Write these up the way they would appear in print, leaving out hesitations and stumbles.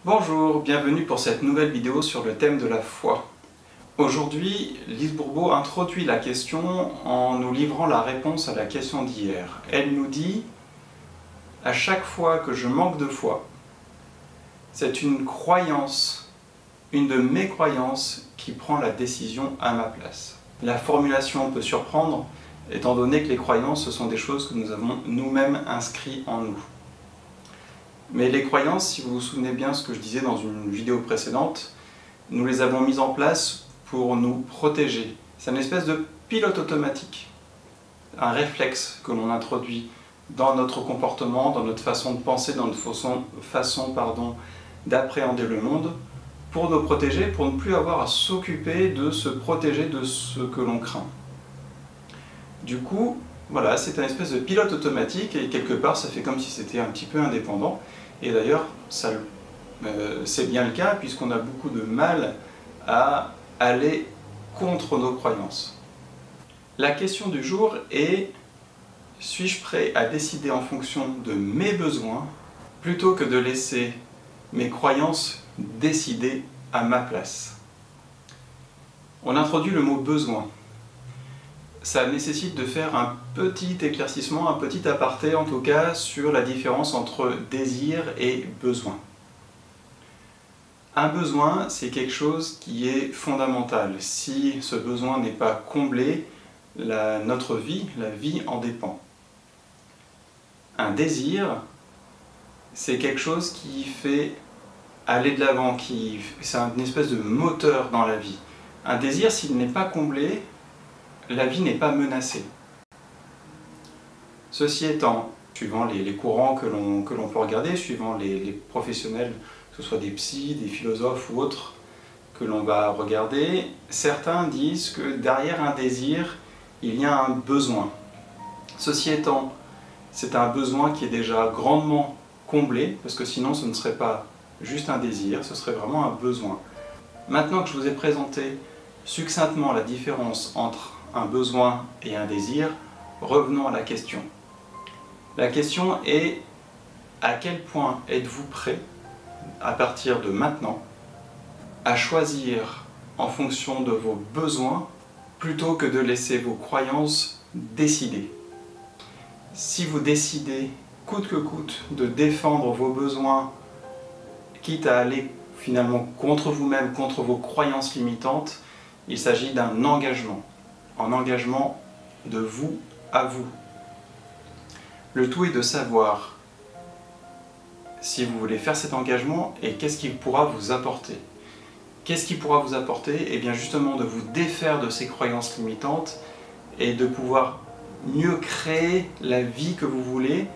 Bonjour, bienvenue pour cette nouvelle vidéo sur le thème de la foi. Aujourd'hui, Lise Bourbeau introduit la question en nous livrant la réponse à la question d'hier. Elle nous dit « À chaque fois que je manque de foi, c'est une croyance, une de mes croyances qui prend la décision à ma place. » La formulation peut surprendre, étant donné que les croyances, ce sont des choses que nous avons nous-mêmes inscrites en nous. Mais les croyances, si vous vous souvenez bien de ce que je disais dans une vidéo précédente, nous les avons mises en place pour nous protéger. C'est une espèce de pilote automatique, un réflexe que l'on introduit dans notre comportement, dans notre façon de penser, dans notre façon d'appréhender le monde, pour nous protéger, pour ne plus avoir à s'occuper de se protéger de ce que l'on craint. Du coup, voilà, c'est un espèce de pilote automatique et quelque part ça fait comme si c'était un petit peu indépendant. Et d'ailleurs, c'est bien le cas puisqu'on a beaucoup de mal à aller contre nos croyances. La question du jour est: suis-je prêt à décider en fonction de mes besoins plutôt que de laisser mes croyances décider à ma place? On introduit le mot besoin. Ça nécessite de faire un petit éclaircissement, un petit aparté en tout cas, sur la différence entre désir et besoin. Un besoin, c'est quelque chose qui est fondamental. Si ce besoin n'est pas comblé, notre vie, la vie en dépend. Un désir, c'est quelque chose qui fait aller de l'avant, c'est une espèce de moteur dans la vie. Un désir, s'il n'est pas comblé, la vie n'est pas menacée. Ceci étant, suivant les courants que l'on peut regarder, suivant les professionnels, que ce soit des psys, des philosophes ou autres, que l'on va regarder, certains disent que derrière un désir, il y a un besoin. Ceci étant, c'est un besoin qui est déjà grandement comblé, parce que sinon ce ne serait pas juste un désir, ce serait vraiment un besoin. Maintenant que je vous ai présenté succinctement la différence entre un besoin et un désir, revenons à la question. La question est: à quel point êtes-vous prêt, à partir de maintenant, à choisir en fonction de vos besoins plutôt que de laisser vos croyances décider? Si vous décidez, coûte que coûte, de défendre vos besoins, quitte à aller finalement contre vous-même, contre vos croyances limitantes, il s'agit d'un engagement. En engagement de vous à vous. Le tout est de savoir si vous voulez faire cet engagement et qu'est-ce qu'il pourra vous apporter. Qu'est-ce qui pourra vous apporter? Eh bien justement de vous défaire de ces croyances limitantes et de pouvoir mieux créer la vie que vous voulez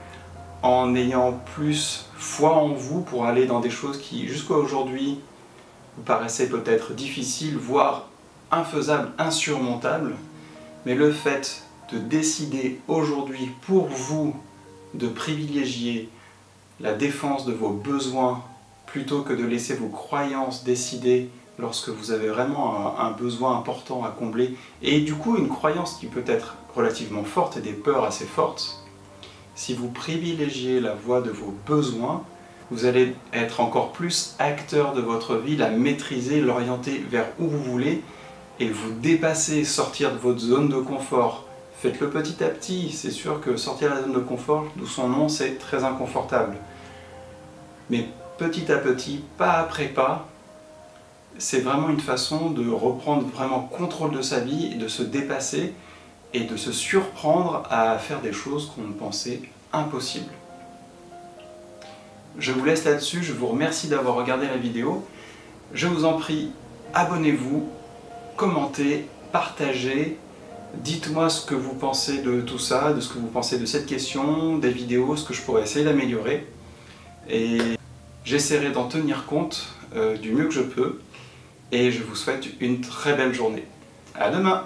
en ayant plus foi en vous pour aller dans des choses qui jusqu'à aujourd'hui vous paraissaient peut-être difficiles, voire infaisables, insurmontables. Mais le fait de décider aujourd'hui pour vous de privilégier la défense de vos besoins plutôt que de laisser vos croyances décider lorsque vous avez vraiment un besoin important à combler et du coup une croyance qui peut être relativement forte et des peurs assez fortes, si vous privilégiez la voie de vos besoins, vous allez être encore plus acteur de votre vie, la maîtriser, l'orienter vers où vous voulez et vous dépasser, sortir de votre zone de confort. Faites-le petit à petit, c'est sûr que sortir de la zone de confort, d'où son nom, c'est très inconfortable. Mais petit à petit, pas après pas, c'est vraiment une façon de reprendre vraiment contrôle de sa vie, et de se dépasser et de se surprendre à faire des choses qu'on pensait impossibles. Je vous laisse là-dessus, je vous remercie d'avoir regardé la vidéo. Je vous en prie, abonnez-vous, commentez, partagez, dites-moi ce que vous pensez de tout ça, de ce que vous pensez de cette question, des vidéos, ce que je pourrais essayer d'améliorer. Et j'essaierai d'en tenir compte du mieux que je peux. Et je vous souhaite une très belle journée. À demain!